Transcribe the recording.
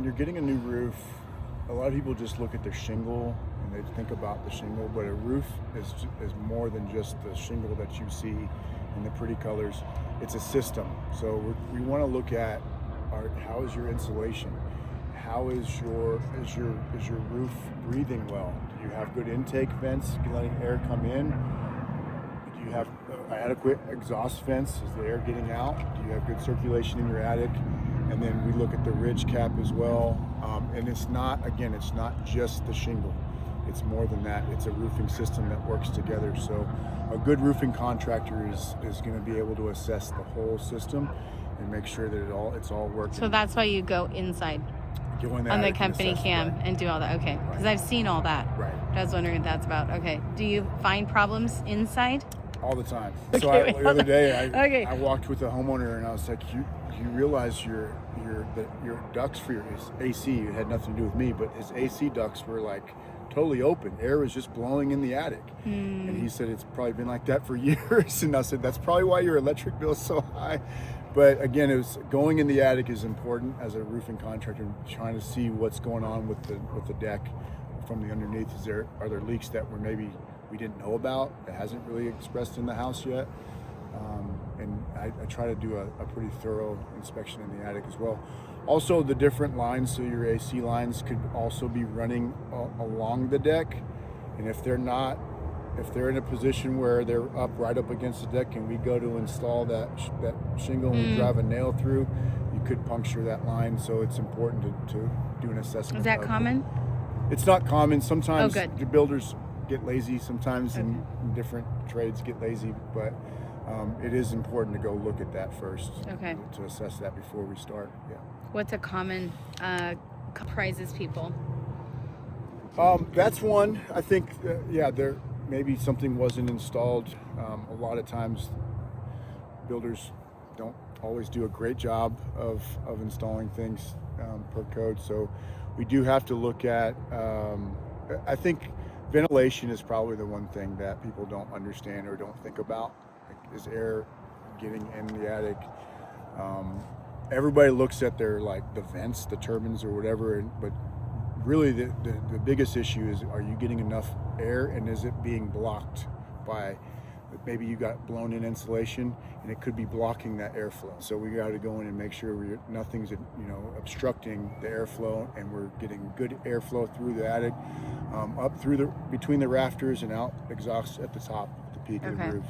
you're getting a new roof, a lot of people just look at the shingle and they think about the shingle, but a roof is more than just the shingle that you see in the pretty colors. It's a system. So we want to look at how is your insulation? How is your roof breathing well? Do you have good intake vents? Are you letting air come in? Do you have adequate exhaust vents? Is the air getting out? Do you have good circulation in your attic? And then we look at the ridge cap as well. And it's not just the shingle. It's more than that. It's a roofing system that works together. So a good roofing contractor is going to be able to assess the whole system and make sure that it's all working. So that's why you go inside on the company cam and do all that. Okay, because I've seen all that. Right. I was wondering what that's about. Okay. Do you find problems inside? All the time. Okay, So the other day, Okay. I walked with a homeowner and I was like, you realize your ducts for your AC, it had nothing to do with me, but his AC ducts were like totally open. Air was just blowing in the attic. And he said it's probably been like that for years. And I said, that's probably why your electric bill is so high. But again, it was going in the attic is important as a roofing contractor, trying to see what's going on with the deck from the underneath. Are there leaks that we didn't know about that hasn't really expressed in the house yet? And I try to do a pretty thorough inspection in the attic as well. Also, the different lines, so your AC lines could also be running along the deck, and if they're in a position where they're right up against the deck and we go to install that shingle and we drive a nail through, you could puncture that line. So it's important to do an assessment. Is that common? It's not common. Sometimes good. the builders get lazy, sometimes and different trades get lazy, but it is important to go look at that first. Okay. To assess that before we start. Yeah. What's a common surprises people? That's one. I think, there maybe something wasn't installed. A lot of times builders don't always do a great job of installing things per code. So we do have to look at, I think ventilation is probably the one thing that people don't understand or don't think about. Like, is air getting in the attic? Everybody looks at their the vents, the turbines or whatever, but really the biggest issue is, are you getting enough air, and is it being blocked by, maybe you got blown in insulation and it could be blocking that airflow. So we got to go in and make sure nothing's obstructing the airflow, and we're getting good airflow through the attic, up through between the rafters and out exhaust at the top, at the peak of the roof.